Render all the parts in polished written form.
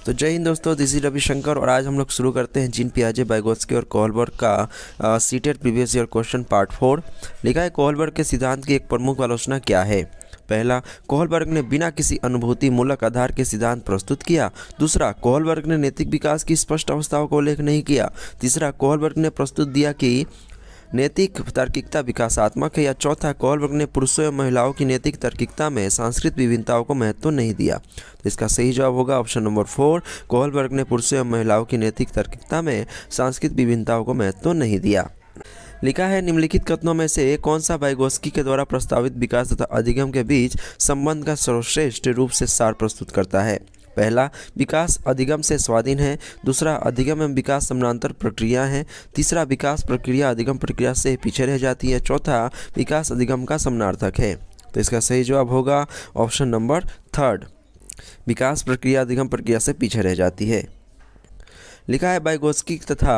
तो जय हिंद दोस्तों, दिस इज रविशंकर और आज हम लोग शुरू करते हैं जीन पियाजे, वाइगोत्स्की और कोहलबर्ग का seated previous year question part 4। लिखा है कोहलबर्ग के सिद्धांत की एक प्रमुख आलोचना क्या है। पहला, कोहलबर्ग ने बिना किसी अनुभूति मूलक आधार के सिद्धांत प्रस्तुत किया। दूसरा, कोहलबर्ग ने नैतिक विकास की स्पष्ट अवस्थाओं का उल्लेख नहीं किया। तीसरा, कोहलबर्ग ने प्रस्तुत दिया कि नैतिक तार्किकता विकासात्मक है। या चौथा, कोहलबर्ग ने पुरुषों एवं महिलाओं की नैतिक तार्किकता में सांस्कृतिक विभिन्नताओं को महत्व नहीं दिया। तो इसका सही जवाब होगा ऑप्शन नंबर 4, कोहलबर्ग ने पुरुषों एवं महिलाओं की नैतिक तार्किकता में सांस्कृतिक विभिन्नताओं को महत्व नहीं दिया। लिखा है निम्नलिखित कथनों में से कौन सा वाइगोत्स्की के द्वारा प्रस्तावित विकास तथा अधिगम के बीच संबंध का सर्वश्रेष्ठ रूप से सार प्रस्तुत करता है। पहला, विकास अधिगम से स्वाधीन है। दूसरा, अधिगम एवं विकास समानांतर प्रक्रिया है। तीसरा, विकास प्रक्रिया अधिगम प्रक्रिया से पीछे रह जाती है। चौथा, विकास अधिगम का समानार्थक है। तो इसका सही जवाब होगा ऑप्शन नंबर 3, विकास प्रक्रिया अधिगम प्रक्रिया से पीछे रह जाती है। लिखा है वाइगोत्स्की तथा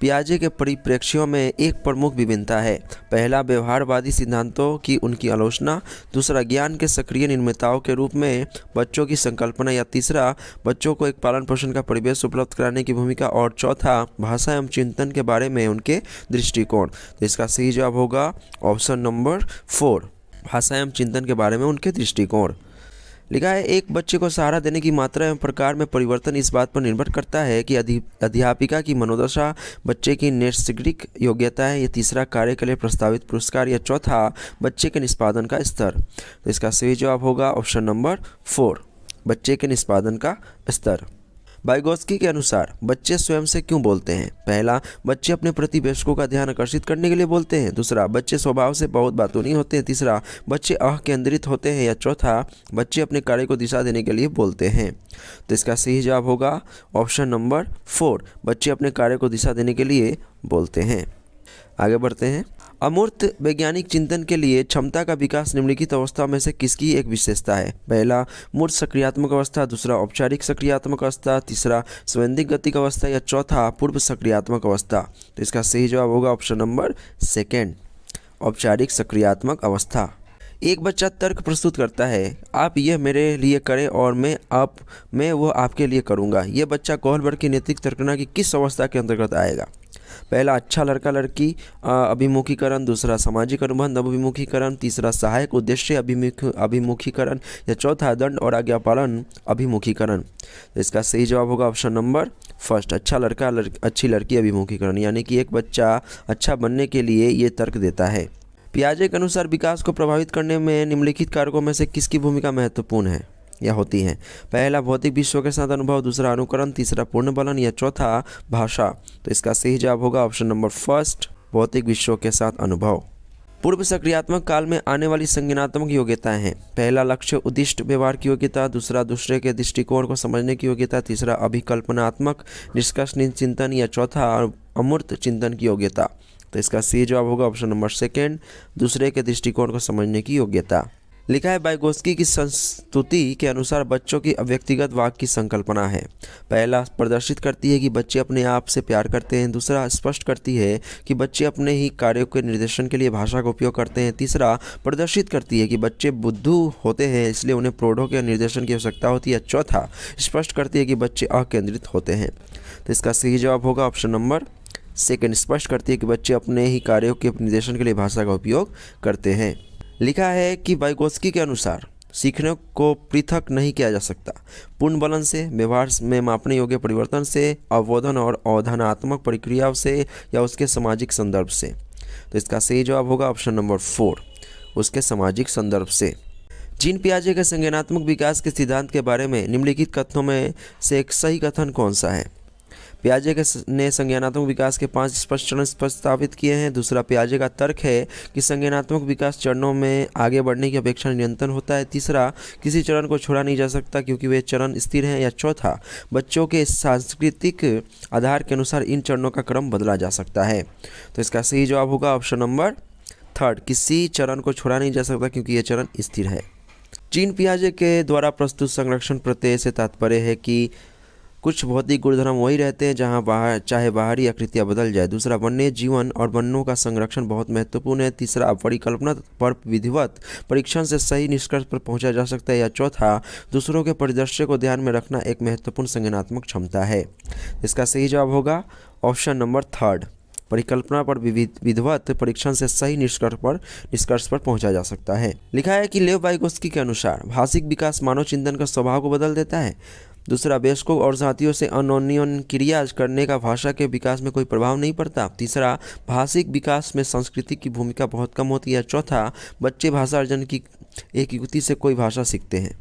पियाजे के परिप्रेक्ष्यों में एक प्रमुख विभिन्नता है। पहला, व्यवहारवादी सिद्धांतों की उनकी आलोचना। दूसरा, ज्ञान के सक्रिय निर्माताओं के रूप में बच्चों की संकल्पना। या तीसरा, बच्चों को एक पालन पोषण का परिवेश उपलब्ध कराने की भूमिका। और चौथा, भाषा एवं चिंतन के बारे में उनके दृष्टिकोण। तो इसका सही जवाब होगा ऑप्शन नंबर 4, भाषा एवं चिंतन के बारे में उनके दृष्टिकोण। लिखा है एक बच्चे को सहारा देने की मात्रा एवं प्रकार में परिवर्तन इस बात पर निर्भर करता है कि अध्यापिका की मनोदशा, बच्चे की नैसर्गिक योग्यता है। या तीसरा, कार्य के लिए प्रस्तावित पुरस्कार। या चौथा, बच्चे के निष्पादन का स्तर। तो इसका सही जवाब होगा ऑप्शन नंबर 4, बच्चे के निष्पादन का स्तर। वाइगोत्स्की के अनुसार बच्चे स्वयं से क्यों बोलते हैं। पहला, बच्चे अपने प्रतिवेशकों का ध्यान आकर्षित करने के लिए बोलते हैं। दूसरा, बच्चे स्वभाव से बहुत बातूनी होते हैं। तीसरा, बच्चे अकेंद्रित होते हैं। या चौथा, बच्चे अपने कार्य को दिशा देने के लिए बोलते हैं। तो इसका सही जवाब होगा ऑप्शन नंबर 4, बच्चे अपने कार्य को दिशा देने के लिए बोलते हैं। आगे बढ़ते हैं। अमूर्त वैज्ञानिक चिंतन के लिए क्षमता का विकास निम्नलिखित अवस्था में से किसकी एक विशेषता है। पहला, मूर्त सक्रियात्मक अवस्था। दूसरा, औपचारिक सक्रियात्मक अवस्था। तीसरा, संवैधिक गतिक अवस्था। या चौथा, पूर्व सक्रियात्मक अवस्था। तो इसका सही जवाब होगा ऑप्शन नंबर 2, औपचारिक सक्रियात्मक अवस्था। एक बच्चा तर्क प्रस्तुत करता है, आप यह मेरे लिए करें और मैं वो आपके लिए करूँगा। यह बच्चा कोहलबर्ग की नैतिक तर्कना की किस अवस्था के अंतर्गत आएगा। पहला, अच्छा लड़का लड़की अभिमुखीकरण। दूसरा, सामाजिक अनुबंध अभिमुखीकरण। तीसरा, सहायक उद्देश्य अभिमुखीकरण। या चौथा, दंड और आज्ञापालन अभिमुखीकरण। तो इसका सही जवाब होगा ऑप्शन नंबर 1, अच्छा लड़का अच्छी लड़की अभिमुखीकरण। यानी कि एक बच्चा अच्छा बनने के लिए ये तर्क देता है। पियाजे के अनुसार विकास को प्रभावित करने में निम्नलिखित कारकों में से किसकी भूमिका महत्वपूर्ण है या होती है। पहला, भौतिक विश्व के साथ अनुभव। दूसरा, अनुकरण। तीसरा, पूर्ण बलन। या चौथा, भाषा। तो इसका सही जवाब होगा ऑप्शन नंबर 1, भौतिक विश्व के साथ अनुभव। पूर्व सक्रियात्मक काल में आने वाली संज्ञानात्मक योग्यताएं हैं। पहला, लक्ष्य उद्दिष्ट व्यवहार की योग्यता। दूसरा, दूसरे के दृष्टिकोण को समझने की योग्यता। तीसरा, अभिकल्पनात्मक निष्कर्ष चिंतन। या चौथा, अमूर्त चिंतन की योग्यता। तो इसका सही जवाब होगा ऑप्शन नंबर 2, दूसरे के दृष्टिकोण को समझने की योग्यता। लिखा है वाइगोत्स्की की संस्तुति के अनुसार बच्चों की व्यक्तिगत वाक की संकल्पना है। पहला, प्रदर्शित करती है कि बच्चे अपने आप से प्यार करते हैं। दूसरा, स्पष्ट करती है कि बच्चे अपने ही कार्यों के निर्देशन के लिए भाषा का उपयोग करते हैं। तीसरा, प्रदर्शित करती है कि बच्चे बुद्धू होते हैं, इसलिए उन्हें प्रौढ़ों के निर्देशन की आवश्यकता होती है। चौथा, स्पष्ट करती है कि बच्चे अकेंद्रित होते हैं। तो इसका सही जवाब होगा ऑप्शन नंबर 2, स्पष्ट करती है कि बच्चे अपने ही कार्यों के निर्देशन के लिए भाषा का उपयोग करते हैं। लिखा है कि वाइगोत्स्की के अनुसार सीखने को पृथक नहीं किया जा सकता। पूर्ण बलन से, व्यवहार में मापने योग्य परिवर्तन से, अवबोधन और अवधारणात्मक प्रक्रियाओं से, या उसके सामाजिक संदर्भ से। तो इसका सही जवाब होगा ऑप्शन नंबर 4, उसके सामाजिक संदर्भ से। जीन पियाजे के संज्ञानात्मक विकास के सिद्धांत के बारे में निम्नलिखित कथनों में से एक सही कथन कौन सा है। पियाजे ने संज्ञानात्मक विकास के 5 स्पष्ट चरण प्रस्तावित किए हैं। दूसरा, पियाजे का तर्क है कि संज्ञानात्मक विकास चरणों में आगे बढ़ने की अपेक्षा निरंतर होता है। तीसरा, किसी चरण को छोड़ा नहीं जा सकता क्योंकि वे चरण स्थिर हैं। या चौथा, बच्चों के सांस्कृतिक आधार के अनुसार इन चरणों का क्रम बदला जा सकता है। तो इसका सही जवाब होगा ऑप्शन नंबर 3, किसी चरण को छोड़ा नहीं जा सकता क्योंकि ये चरण स्थिर है। जीन पियाजे के द्वारा प्रस्तुत संरक्षण प्रत्यय से तात्पर्य है कि कुछ भौतिक गुणधर्म वही रहते हैं जहाँ चाहे बाहरी आकृतियाँ बदल जाए। दूसरा, वन्य जीवन और वनों का संरक्षण बहुत महत्वपूर्ण है। तीसरा, परिकल्पना पर विधिवत परीक्षण से सही निष्कर्ष पर पहुंचा जा सकता है। या चौथा, दूसरों के परिदृश्य को ध्यान में रखना एक महत्वपूर्ण संज्ञानात्मक क्षमता है। इसका सही जवाब होगा ऑप्शन नंबर 3, परिकल्पना पर विधिवत परीक्षण से सही निष्कर्ष पर पहुंचा जा सकता है। लिखा है कि लेव वाइगोत्स्की के अनुसार भाषिक विकास मानव चिंतन का स्वभाव को बदल देता है। दूसरा, वयस्कों और साथियों से अनोन्योन क्रिया करने का भाषा के विकास में कोई प्रभाव नहीं पड़ता। तीसरा, भाषिक विकास में संस्कृति की भूमिका बहुत कम होती है। चौथा, बच्चे भाषा अर्जन की एक युक्ति से कोई भाषा सीखते हैं।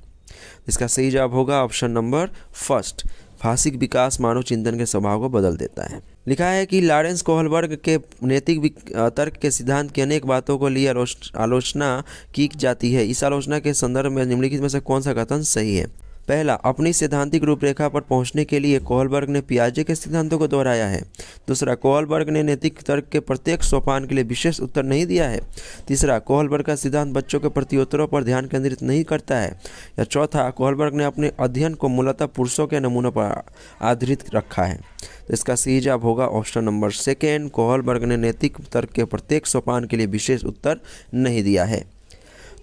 इसका सही जवाब होगा ऑप्शन नंबर 1, भाषिक विकास मानव चिंतन के स्वभाव को बदल देता है। लिखा है कि लॉरेंस कोहलबर्ग के नैतिक तर्क के सिद्धांत की अनेक बातों को लिए आलोचना की जाती है। इस आलोचना के संदर्भ में निम्नलिखित में से कौन सा कथन सही है? पहला, अपनी सैद्धांतिक रूपरेखा पर पहुंचने के लिए कोहलबर्ग ने पियाजे के सिद्धांतों को दोहराया है। दूसरा, कोहलबर्ग ने नैतिक तर्क के प्रत्येक सोपान के लिए विशेष उत्तर नहीं दिया है। तीसरा, कोहलबर्ग का सिद्धांत बच्चों के प्रत्युत्तरों पर ध्यान केंद्रित नहीं करता है। या चौथा, कोहलबर्ग ने अपने अध्ययन को मूलतः पुरुषों के नमूनों पर आधारित रखा है। तो इसका सही जवाब होगा ऑप्शन नंबर 2, कोहलबर्ग ने नैतिक तर्क के प्रत्येक सोपान के लिए विशेष उत्तर नहीं दिया है।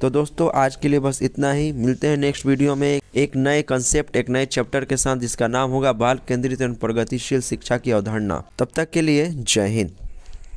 तो दोस्तों, आज के लिए बस इतना ही। मिलते हैं नेक्स्ट वीडियो में एक नए कंसेप्ट, एक नए चैप्टर के साथ, जिसका नाम होगा बाल केंद्रित एवं प्रगतिशील शिक्षा की अवधारणा। तब तक के लिए जय हिंद।